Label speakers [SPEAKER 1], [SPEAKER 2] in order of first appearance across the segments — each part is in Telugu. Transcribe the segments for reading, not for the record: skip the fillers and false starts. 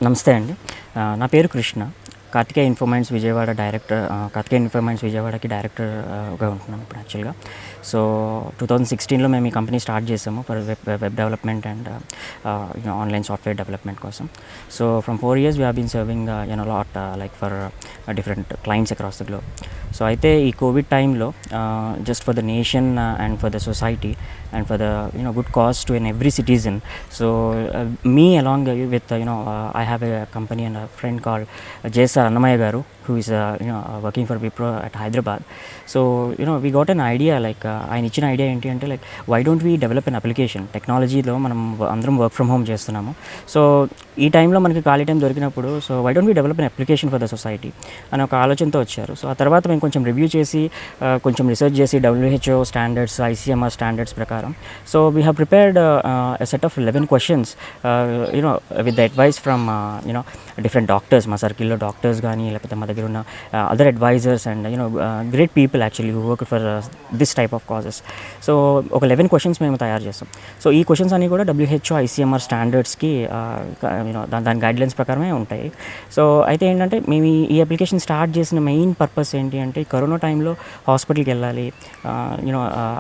[SPEAKER 1] నమస్తే అండి. నా పేరు Krishna. Kartikeya Infomines Vijayawada director, Kartikeya Infomines విజయవాడకి డైరెక్టర్‌గా ఉంటున్నాను ఇప్పుడు యాక్చువల్‌గా. సో, 2016లో మేము ఈ కంపెనీ స్టార్ట్ చేసాము for web development and online software development కోసం. So, from 4 years we have been serving lot like for different clients across the globe. So, అయితే ఈ కోవిడ్ టైంలో just for the nation and for the society and for the good cause to every citizen. So me along with I have a company and a friend called J.S.R. Annamaya garu, who is working for Wipro at Hyderabad. So we got an idea like ఆయన ఇచ్చిన ఐడియా ఏంటి అంటే like why don't we develop an application. టెక్నాలజీలో మనం అందరం వర్క్ ఫ్రమ్ హోమ్ చేస్తున్నాము. సో ఈ టైంలో మనకి ఖాళీ టైం దొరికినప్పుడు so why don't we develop an application for the society అని ఒక ఆలోచనతో వచ్చారు. సో ఆ తర్వాత మేము కొంచెం రివ్యూ చేసి కొంచెం రీసెర్చ్ చేసి WHO స్టాండర్డ్స్, ICMR స్టాండర్డ్స్ ప్రకారం so we have prepared a set of 11 questions with the advice from different doctors, మా సర్కిల్లో డాక్టర్స్ కానీ లేకపోతే మా దగ్గర ఉన్న other advisors and great people actually who work for this type of causes. So ఒక 11 క్వశ్చన్స్ మేము తయారు చేస్తాం. సో ఈ క్వశ్చన్స్ అన్నీ కూడా WHO ICMR స్టాండర్డ్స్కి దాని గైడ్లైన్స్ ప్రకారమే ఉంటాయి. సో అయితే ఏంటంటే మేము ఈ అప్లికేషన్ స్టార్ట్ చేసిన మెయిన్ పర్పస్ ఏంటి అంటే కరోనా టైంలో హాస్పిటల్కి వెళ్ళాలి,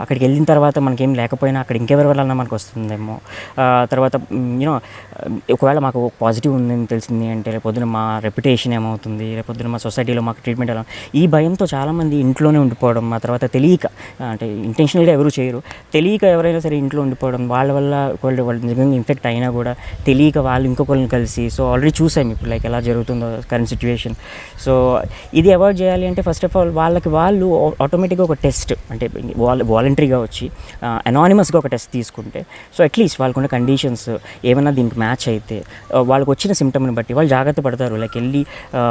[SPEAKER 1] అక్కడికి వెళ్ళిన తర్వాత మనకేం లేకపోయినా అక్కడ ఇంకెవరి వల్ల మనకు వస్తుందేమో, తర్వాత ఒకవేళ మాకు పాజిటివ్ ఉందని తెలిసింది అంటే రేపొద్దున మా రెప్యుటేషన్ ఏమవుతుంది, రేపొద్దున మా సొసైటీలో మాకు ట్రీట్మెంట్ ఎలా, ఈ భయంతో చాలామంది ఇంట్లోనే ఉండిపోవడం, ఆ తర్వాత తెలియక అంటే ఇంటెన్షనల్గా ఎవరు చేయరు, తెలియక ఎవరైనా సరే ఇంట్లో ఉండిపోవడం, వాళ్ళ వల్ల వాళ్ళు నిజంగా ఇన్ఫెక్ట్ అయినా కూడా తెలియక వాళ్ళు ఇంకొకరిని కలిసి, సో ఆల్రెడీ చూసాం ఇప్పుడు లైక్ ఎలా జరుగుతుందో కరెంట్ సిచ్యువేషన్. సో ఇది అవాయిడ్ చేయాలి అంటే ఫస్ట్ ఆఫ్ ఆల్ వాళ్ళు ఆటోమేటిక్గా ఒక టెస్ట్ అంటే వాలంటరీగా వచ్చి అనానిమస్గా ఒక టెస్ట్ తీసుకుంటే సో అట్లీస్ట్ వాళ్ళకున్న కండిషన్స్ ఏమైనా దీనికి మ్యాచ్ అయితే వాళ్ళకి వచ్చిన సిమ్టమ్ని బట్టి వాళ్ళు జాగ్రత్త పడతారు. లైక్ వెళ్ళి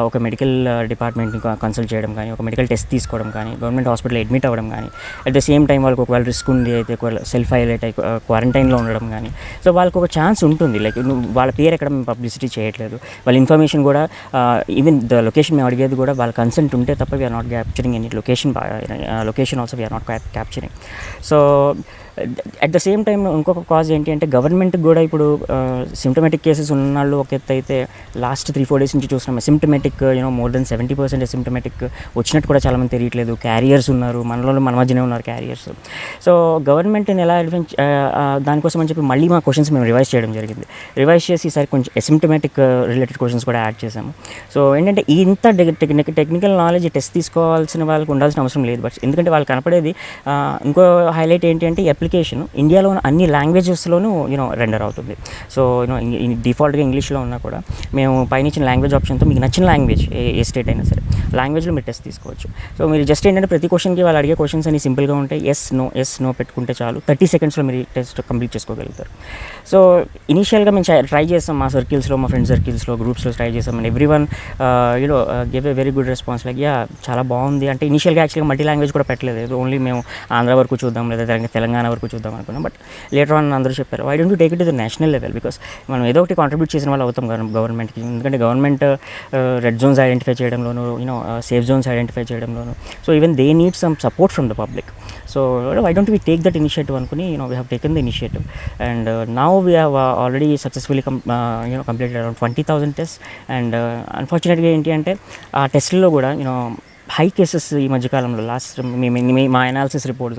[SPEAKER 1] ఒక మెడికల్ డిపార్ట్మెంట్ని కన్సల్ట్ చేయడం కానీ, ఒక మెడికల్ టెస్ట్ తీసుకోవడం కానీ, గవర్నమెంట్ హాస్పిటల్ అడ్మిట్ అవ్వడం కానీ, అట్ ద సేమ్ టైం వాళ్ళకి ఒకవేళ రిస్క్ ఉంది అయితే ఒకవేళ సెల్ఫ్ ఐసోలేట్ అయి క్వారంటైన్లో ఉండడం కానీ, సో వాళ్ళకి ఒక ఛాన్స్ ఉంటుంది. లైక్ వాళ్ళ పేరు ఎక్కడ మేము పబ్లిసిటీ చేయట్లేదు, వాళ్ళ ఇన్ఫర్మేషన్ కూడా ఈవెన్ ద లొకేషన్ మేము అడిగేది కూడా వాళ్ళ కన్సెంట్ ఉంటే తప్ప we are not capturing any location also we are not capturing. So at the same time ఇంకొక కాజ్ ఏంటి అంటే గవర్నమెంట్కి కూడా ఇప్పుడు సిమ్టమేటిక్ కేసెస్ ఉన్నాళ్ళు ఒక ఎత్తు అయితే లాస్ట్ 3-4 డేస్ నుంచి చూస్తున్నాం అసిమ్టమేటిక్ మోర్ దెన్ 70% అసిమ్టమేటిక్ వచ్చినట్టు కూడా చాలామంది తెలియట్లేదు. క్యారియర్స్ ఉన్నారు, మన మధ్యనే ఉన్నారు క్యారియర్స్. సో గవర్నమెంట్ని ఎలా దానికోసం అని చెప్పి మళ్ళీ మా క్వశ్చన్స్ మేము రివైజ్ చేయడం జరిగింది. రివైజ్ చేసి ఈసారి కొంచెం అసిమ్టమేటిక్ రిలేటెడ్ క్వశ్చన్స్ కూడా యాడ్ చేసాము. సో ఏంటంటే ఇంత టెక్నికల్ నాలెడ్జ్ టెస్ట్ తీసుకోవాల్సిన వాళ్ళకి ఉండాల్సిన అవసరం లేదు. బట్ ఎందుకంటే వాళ్ళు కనపడేది ఇంకో హైలైట్ ఏంటి అంటే అప్లికేషన్ ఇండియాలో అన్ని లాంగ్వేజెస్లోనూ రెండర్ అవుతుంది. సో డిఫాల్ట్గా ఇంగ్లీష్లో ఉన్నా కూడా మేము పైన ఇచ్చిన లాంగ్వేజ్ ఆప్షన్తో మీకు నచ్చిన లాంగ్వేజ్ ఏ స్టేట్ అయినా సరే లాంగ్వేజ్లో మీరు టెస్ట్ తీసుకోవచ్చు. సో మీరు జస్ట్ ఏంటంటే ప్రతి క్వశ్చన్కి వాళ్ళు అడిగే క్వశ్చన్స్ అన్ని సింపుల్గా ఉంటాయి. ఎస్ నో పెట్టుకుంటే చాలు, 30 సెకండ్స్లో మీరు టెస్ట్ కంప్లీట్ చేసుకోగలుగుతారు. సో ఇనీషియల్గా మేము ట్రై చేస్తాం, మా సర్కిల్స్లో, మా ఫ్రెండ్ సర్కిల్స్లో, గ్రూప్స్లో ట్రై చేస్తాం. And every one give a very good response like చాలా బాగుంది అంటే. ఇనీషియల్గా యాక్చువల్గా మల్టీ లాంగ్వేజ్ కూడా పెట్టలేదు, ఓన్లీ మేము ఆంధ్ర వరకు చూద్దాం లేదా తెలంగాణ వరకు చూద్దాం అనుకున్నాం. బట్ లేటర్ ఆన్ అందరూ చెప్పారు why don't you take it to the national level, because మనం ఏదో ఒకటి కాంట్రిబ్యూట్ చేసిన వాళ్ళు అవుతాం గవర్నమెంట్కి. ఎందుకంటే గవర్నమెంట్ రెడ్ జోన్స్ ఐడెంటిఫై చేయడంలోను, సేఫ్ జోన్స్ ఐడెంటిఫై చేయడంలోను, so even they need some support from the public. So why don't we take that initiative అనుకుని we have taken the initiative. And now we have already successfully completed around 20,000 test. And అన్ఫార్చునేట్గా ఏంటి అంటే ఆ టెస్ట్లో కూడా హై కేసెస్ ఈ మధ్యకాలంలో లాస్ట్ మా analysis reports,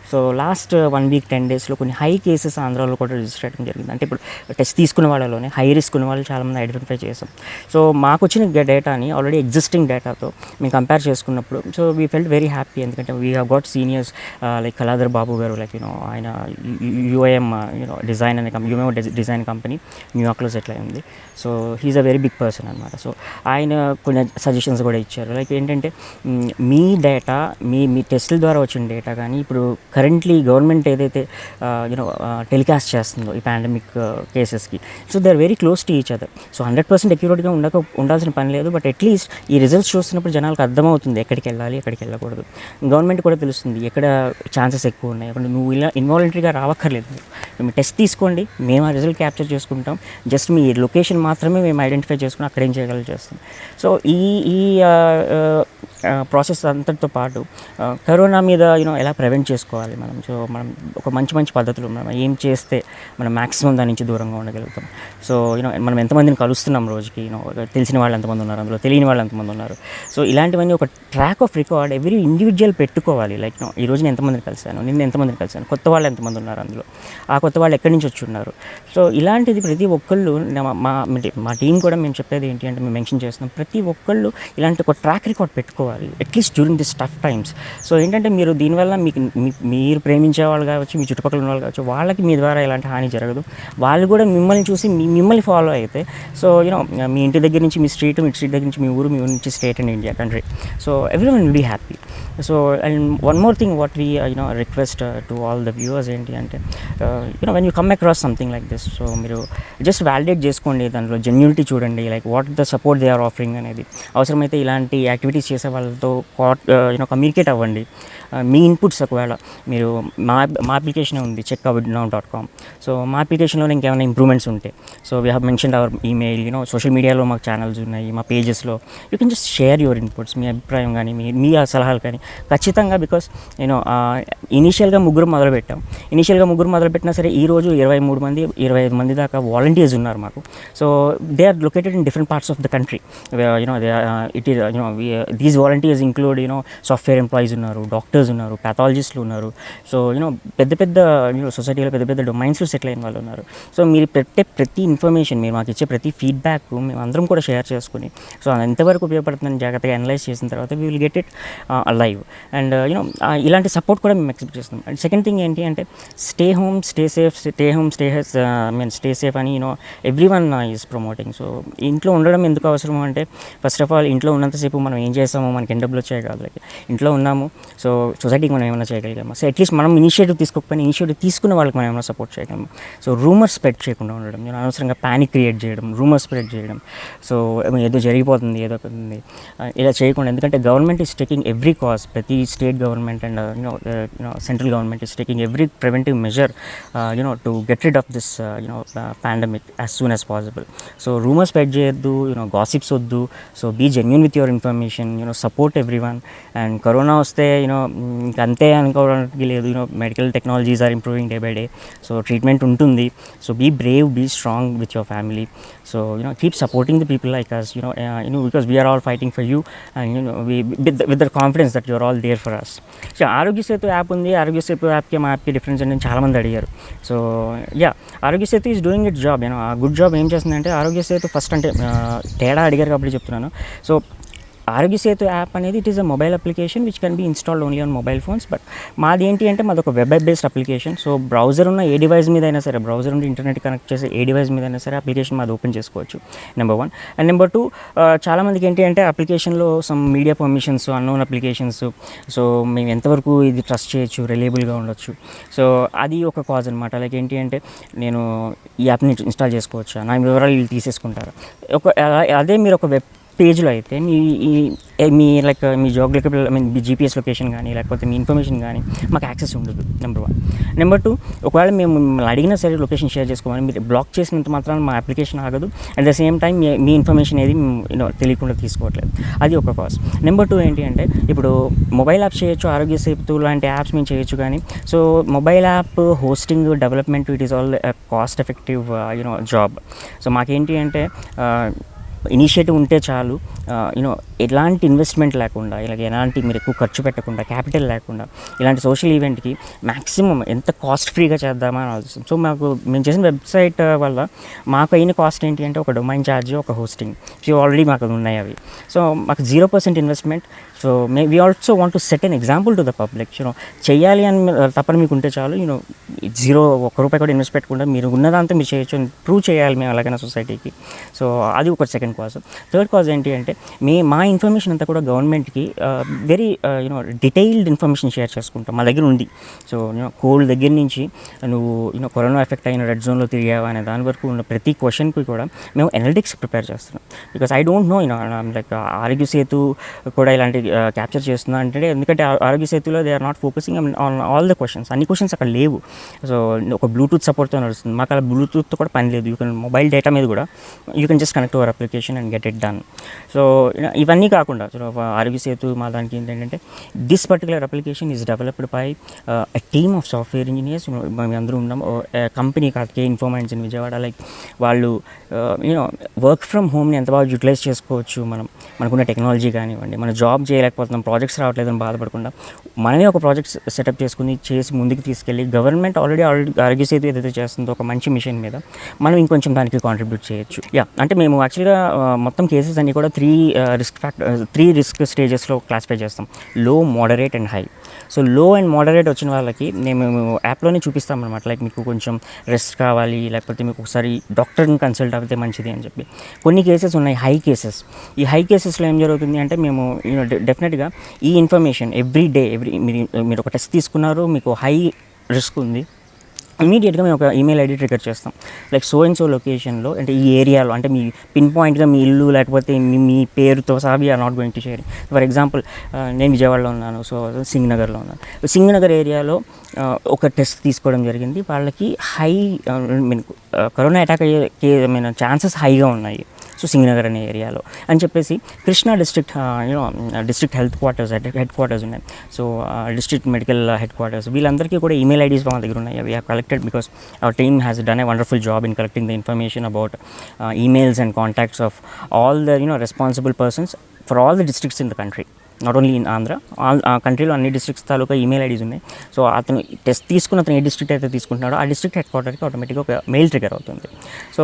[SPEAKER 1] so last 1 week 10 డేస్లో కొన్ని హై కేసెస్ ఆంధ్రాలో కూడా రిజిస్టర్ అవ్వడం జరిగింది. అంటే ఇప్పుడు టెస్ట్ తీసుకున్న వాళ్ళలోనే హై రిస్క్ ఉన్న వాళ్ళు చాలామంది ఐడెంటిఫై చేసాం. సో మాకు వచ్చిన డేటాని ఆల్రెడీ ఎగ్జిస్టింగ్ డేటాతో మేము కంపేర్ చేసుకున్నప్పుడు so we felt very happy. ఎందుకంటే we have got seniors like Kaladhar Babu garu, like ఆయన UIM డిజైన్ అనే డిజైన్ కంపెనీ న్యూయార్క్లో సెటిల్ అయింది. So he is a very big person అనమాట. సో ఆయన కొన్ని సజెషన్స్ కూడా ఇచ్చారు. లైక్ ఏంటంటే మీ డేటా మీ టెస్టుల ద్వారా వచ్చిన డేటా కానీ ఇప్పుడు కరెంట్లీ గవర్నమెంట్ ఏదైతే టెలికాస్ట్ చేస్తుందో ఈ పాండమిక్ కేసెస్కి, so they are very close to each other. So 100% అక్యురేట్గా ఉండాల్సిన పని లేదు. బట్ అట్లీస్ట్ ఈ రిజల్ట్స్ చూస్తున్నప్పుడు జనాలకు అర్థమవుతుంది ఎక్కడికి వెళ్ళాలి, ఎక్కడికి వెళ్ళకూడదు. గవర్నమెంట్ కూడా తెలుస్తుంది ఎక్కడ ఛాన్సెస్ ఎక్కువ ఉన్నాయి, అక్కడ నువ్వు ఇలా ఇన్వాలంటరీగా రావక్కర్లేదు. మీ టెస్ట్ తీసుకోండి, మేము ఆ రిజల్ట్ క్యాప్చర్ చేసుకుంటాం, జస్ట్ మీ లొకేషన్ మాత్రమే మేము ఐడెంటిఫై చేసుకుని అక్కడ ఏం చేయగలం చేస్తాం. సో ఈ ఈ ప్రాసెస్ అంతటితో పాటు కరోనా మీద ఎలా ప్రివెంట్ చేసుకోవాలి మనం. సో మనం ఒక మంచి మంచి పద్ధతులు మనం ఏం చేస్తే మనం మ్యాక్సిమం దాని నుంచి దూరంగా ఉండగలుగుతాం. సో మనం ఎంతమందిని కలుస్తున్నాం రోజుకి, తెలిసిన వాళ్ళు ఎంతమంది ఉన్నారు, అందులో తెలియని వాళ్ళు ఎంతమంది ఉన్నారు. సో ఇలాంటివన్నీ ఒక track of record every individual పెట్టుకోవాలి. లైక్ ఈ రోజు నేను ఎంతమందిని కలిశాను, నిన్న ఎంతమందిని కలిశాను, కొత్త వాళ్ళు ఎంతమంది ఉన్నారు అందులో, ఆ కొత్త వాళ్ళు ఎక్కడి నుంచి వచ్చి ఉన్నారు. సో ఇలాంటిది ప్రతి ఒక్కళ్ళు మా టీం కూడా మేము చెప్పేది ఏంటి అంటే మేము మెన్షన్ చేస్తున్నాం, ప్రతి ఒక్కళ్ళు ఇలాంటి ఒక ట్రాక్ రికార్డ్ పెట్టుకోవాలి at least during this tough times. So ఏంటంటే మీరు దీనివల్ల మీరు ప్రేమించే వాళ్ళు కావచ్చు, మీ చుట్టుపక్కల ఉన్న వాళ్ళు కావచ్చు, వాళ్ళకి మీ ద్వారా ఎలాంటి హాని జరగదు. వాళ్ళు కూడా మిమ్మల్ని చూసి మిమ్మల్ని ఫాలో అయితే సో మీ ఇంటి దగ్గర నుంచి మీ స్ట్రీట్ దగ్గర నుంచి మీ ఊరు నుంచి state and India country. So everyone will be happy. So and one more thing what we request to all the viewers ఏంటి అంటే when you come across something like this, so మీరు జస్ట్ వ్యాలిడేట్ చేసుకోండి, దాంట్లో జెన్యూనిటీ చూడండి, like what the support they are offering అనేది. అవసరమైతే ఇలాంటి యాక్టివిటీస్ చేసే వాళ్ళతో కమ్యూనికేట్ అవ్వండి. మీ ఇన్పుట్స్ ఒకవేళ మీరు మా అప్లికేషన్ ఉంది checkcovidnow.com. సో మా అప్లికేషన్లో ఇంకేమైనా ఇంప్రూవ్మెంట్స్ ఉంటే, so we have mention our email, social మీడియాలో మాకు ఛానల్స్ ఉన్నాయి, మా పేజెస్లో you can just share your inputs, మీ అభిప్రాయం కానీ మీ సలహాలు కానీ ఖచ్చితంగా. బికాస్ ఇనీషియల్గా ముగ్గురు మొదలుపెట్టినా సరే ఈరోజు 23 మంది 25 మంది దాకా వాలంటీర్స్ ఉన్నారు మాకు. So they are located in different parts of the country. These volunteers include software employees ఉన్నారు, డాక్టర్స్ ఉన్నారు, ప్యాథాలజిస్టులు ఉన్నారు. సో పెద్ద పెద్ద సొసైటీలో పెద్ద పెద్ద డొమైన్స్లో సెటిల్ అయిన వాళ్ళు ఉన్నారు. సో మీరు పెట్టే ప్రతి ఇన్ఫర్మేషన్, మీరు మాకు ఇచ్చే ప్రతి ఫీడ్బ్యాక్ మేము అందరం కూడా షేర్ చేసుకుని, సో అది ఎంతవరకు ఉపయోగపడుతుందని జాగ్రత్తగా అనలైజ్ చేసిన తర్వాత we will get it live. And ఇలాంటి సపోర్ట్ కూడా మేము ఎక్స్పెక్ట్ చేస్తున్నాం. అండ్ సెకండ్ థింగ్ ఏంటి అంటే స్టే హోమ్ స్టే సేఫ్ అని ఎవ్రీవన్ ఈజ్ ప్రమోటింగ్. సో ఇంట్లో ఉండడం ఎందుకు అవసరం అంటే, ఫస్ట్ ఆఫ్ ఆల్ ఇంట్లో ఉన్నంతసేపు మనం ఏం చేస్తామో మనకి ఎన్ని డబ్బులు వచ్చాయి కాదు, లైక్ ఇంట్లో ఉన్నాము, సో సొసైటీకి మనం ఏమైనా చేయగలిగాము. సో అట్లీస్ట్ మనం ఇనిషియేటివ్ తీసుకోకపోయినా ఇనిషియేటివ్ తీసుకున్న వాళ్ళకి మనం ఏమైనా సపోర్ట్ చేయగలము. సో రూమర్స్ స్ప్రెడ్ చేయకుండా ఉండడం, అనవసరంగా ప్యానిక్ క్రియేట్ చేయడం, రూమర్స్ స్ప్రెడ్ చేయడం, సో ఏదో జరిగిపోతుంది ఏదో అవుతుంది ఇలా చేయకుండా. ఎందుకంటే government is taking every cause, ప్రతి state government and central government is taking every preventive measure to get rid of this pandemic as soon as possible. So rumours spread చేయొద్దు, గాసిప్స్ వద్దు. So be genuine with your information, support everyone. And corona వస్తే ఇంకంతే అనుకోవడానికి లేదు. Medical technologies are improving day by day. So treatment ఉంటుంది. So be brave, be strong with your family. So keep supporting the people like us, because we are all fighting for you, and with the confidence that you are all there for us. So Aarogya Setu app ఉంది. ఆరోగ్య సేతు యాప్కి మా యాప్కి డిఫరెన్స్ అంటే చాలామంది అడిగారు. So Aarogya Setu is doing it job. ఆ గుడ్ జాబ్ ఏం చేస్తుందంటే, ఆరోగ్య సేతు ఫస్ట్ అంటే తేడా అడిగారు కాబట్టి చెప్తున్నాను. సో ఆరోగ్య సేతు యాప్ అనేది it is a mobile application which can be installed only on mobile phones. But మాది ఏంటి అంటే మాది ఒక web based application. So browser ఉన్న ఏ డివైస్ మీద అయినా సరే, బ్రౌజర్ నుండి ఇంటర్నెట్ కనెక్ట్ చేసే ఏ డివైస్ మీద అయినా సరే అప్లికేషన్ మాది ఓపెన్ చేసుకోవచ్చు, నెంబర్ 1. అండ్ నెంబర్ 2, చాలామందికి ఏంటి అంటే అప్లికేషన్లో some media permissions, unknown applications, so మేము ఎంతవరకు ఇది ట్రస్ట్ చేయొచ్చు, రిలయబుల్గా ఉండొచ్చు. సో అది ఒక కాజ్ అనమాట. లైక్ ఏంటి అంటే, నేను ఈ యాప్ని ఇన్స్టాల్ చేసుకోవచ్చా, నా వివరాలు వీళ్ళు తీసేసుకుంటారు. అదే మీరు ఒక వెబ్ పేజ్లో అయితే మీ జియోగ్రఫికల్ మీ జీపీఎస్ లొకేషన్ కానీ లేకపోతే మీ ఇన్ఫర్మేషన్ కానీ మాకు యాక్సెస్ ఉండదు, నెంబర్ 1. నెంబర్ 2, ఒకవేళ మేము మిమ్మల్ని అడిగినా సరే లొకేషన్ షేర్ చేసుకోమని మీరు బ్లాక్ చేసినంత మాత్రాన మా అప్లికేషన్ ఆగదు. At the same time me information ఏది తెలియకుండా తీసుకోవట్లేదు, అది ఒక కాజ్. నెంబర్ 2 ఏంటి అంటే, ఇప్పుడు మొబైల్ యాప్స్ చేయొచ్చు, ఆరోగ్య సేతు లాంటి యాప్స్ మేము చేయొచ్చు. కానీ so mobile app hosting, development, it is all cost effective job. So మాకేంటి అంటే ఇనిషియేటివ్ ఉంటే చాలు, ఎలాంటి ఇన్వెస్ట్మెంట్ లేకుండా, ఇలాగ ఎలాంటి మీరు ఎక్కువ ఖర్చు పెట్టకుండా, క్యాపిటల్ లేకుండా ఇలాంటి సోషల్ ఈవెంట్కి మ్యాక్సిమం ఎంత కాస్ట్ ఫ్రీగా చేద్దామని ఆలోచిస్తాం. సో మేము చేసిన వెబ్సైట్ వల్ల మాకు అయిన కాస్ట్ ఏంటి అంటే, ఒక డొమైన్ ఛార్జ్, ఒక హోస్టింగ్, సో ఆల్రెడీ మాకు ఉన్నాయి అవి. సో మాకు 0% investment. So we also want to set an example to the public. చేయాలి అని తప్పని మీకు ఉంటే చాలు, ₹1 కూడా ఇన్వెస్ట్ పెట్టకుండా మీరు ఉన్నదంతా మీరు చేయొచ్చు అని ప్రూవ్ చేయాలి మేము అలాగైనా సొసైటీకి. సో అది ఒక సెకండ్ కాజ్. థర్డ్ కాజ్ ఏంటి అంటే, మా ఇన్ఫర్మేషన్ అంతా కూడా గవర్నమెంట్కి వెరీ డీటెయిల్డ్ ఇన్ఫర్మేషన్ షేర్ చేసుకుంటాం మా దగ్గర ఉంది. సో కోల్డ్ దగ్గర నుంచి నువ్వు కరోనా ఎఫెక్ట్ అయిన రెడ్ జోన్లో తిరిగావా అనే దాని వరకు ఉన్న ప్రతి క్వశ్చన్కి కూడా మేము అనలిటిక్స్ ప్రిపేర్ చేస్తున్నాం. Because I don't know, like Aarogya Setu కూడా ఇలాంటి క్యాప్చర్ చేస్తుందా అంటే, ఎందుకంటే ఆరోగ్య సేతులో they are not focusing on all the questions, అన్ని క్వశ్చన్స్ అక్కడ లేవు. సో ఒక బ్లూటూత్ సపోర్ట్తో నడుస్తుంది, మాకు అలా బ్లూటూత్తో కూడా పని లేదు. యూ కెన్ మొబైల్ డేటా మీద కూడా you can just connect our application and get it done. So ఇవన్నీ కాకుండా ఆరోగ్య సేతు మా దానికి ఏంటంటే, this particular application is developed by a team of software engineers. మేము అందరూ ఉన్నాం. Company Kartikeya Infomines in Vijayawada, like వాళ్ళు యూనో వర్క్ ఫ్రమ్ హోమ్ని ఎంత బాగా యూటిలైజ్ చేసుకోవచ్చు, మనకున్న టెక్నాలజీ కానివ్వండి, మన జాబ్ చేయలేకపోతున్నాం, ప్రాజెక్ట్స్ రావట్లేదని బాధపడకుండా మనమే ఒక ప్రాజెక్ట్ సెటప్ చేసి ముందుకు తీసుకెళ్ళి, గవర్నమెంట్ ఆల్రెడీ ఆరోగ్య సేతు ఏదైతే చేస్తుందో ఒక మంచి మిషన్ మీద మనం ఇంకొంచెం దానికి కాంట్రిబ్యూట్ చేయొచ్చు. అంటే మేము యాక్చువల్గా మొత్తం కేసెస్ అన్నీ కూడా త్రీ రిస్క్ స్టేజెస్లో క్లాసిఫై చేస్తాం: లో, మోడరేట్ అండ్ హై. సో లో అండ్ మోడరేట్ వచ్చిన వాళ్ళకి మేము యాప్లోనే చూపిస్తాం అనమాట, లైక్ మీకు కొంచెం రెస్ట్ కావాలి, లేకపోతే మీకు ఒకసారి డాక్టర్ని కన్సల్ట్ అయితే మంచిది అని చెప్పి. కొన్ని కేసెస్ ఉన్నాయి హై కేసెస్. ఈ హై కేసెస్లో ఏం జరుగుతుంది అంటే, మేము డెఫినెట్గా ఈ ఇన్ఫర్మేషన్ ఎవ్రీ డే మీరు ఒక టెస్ట్ తీసుకున్నారు, మీకు హై రిస్క్ ఉంది, ఇమీడియట్గా మేము ఒక ఈమెయిల్ ఐడి ట్రిగర్ చేస్తాం, లైక్ సో అండ్ సో లొకేషన్లో, అంటే ఈ ఏరియాలో, అంటే మీ పిన్ పాయింట్గా మీ ఇల్లు లేకపోతే మీ పేరుతో సహా we are not going to share. For example, నేను విజయవాడలో ఉన్నాను, సో సింగ్ నగర్లో ఉన్నాను. సింగ్ నగర్ ఏరియాలో ఒక టెస్ట్ తీసుకోవడం జరిగింది, వాళ్ళకి హై కరోనా అటాక్ అయ్యే ఛాన్సెస్ హైగా ఉన్నాయి, సో సింగనగర్ అనే ఏరియాలో అని చెప్పేసి. Krishna district district headquarters ఉన్నాయి, so district medical headquarters, వీళ్ళందరికీ కూడా ఈమెయిల్ ఐడీస్ మా దగ్గర ఉన్నాయి. We have collected because our team has done a wonderful job in collecting the information about emails and contacts of all the responsible persons for all the districts in the country, not only in Andhra, కంట్రీలో అన్ని డిస్ట్రిక్ట్స్ తాలూకా ఈమెయిల్ ఐడీస్ ఉన్నాయి. సో అతను టెస్ట్ తీసుకున్న అతను ఏ డిస్ట్రిక్ట్ అయితే తీసుకుంటున్నాడో ఆ డిస్ట్రిక్ట్ హెడ్ క్వార్టర్కి ఆటోమేటిక్గా ఒక మెయిల్ ట్రిగర్ అవుతుంది. So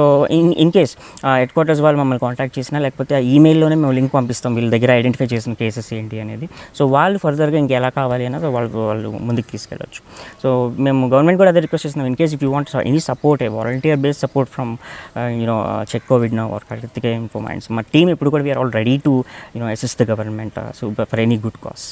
[SPEAKER 1] in case head quarters వాళ్ళు మమ్మల్ని కాంటాక్ట్ చేసినా, లేకపోతే ఆ ఈమెయిల్లోనే మేము లింక్ పంపిస్తాం వీళ్ళ దగ్గర ఐడెంటిఫై చేసిన కేసెస్ ఏంటి అనేది. సో వాళ్ళు ఫర్దర్గా ఇంకెలా కావాలి అన్నది వాళ్ళు ముందుకు తీసుకెళ్ళచ్చు. సో మేము గవర్నమెంట్ కూడా అదే రిక్వెస్ట్ చేస్తున్నాం, in case if you want any support, volunteer based support from Check Covid Now or Kartikeya Infomines, మా టీమ్ ఇప్పుడు కూడా we are all ready to assist the government so for any good cause.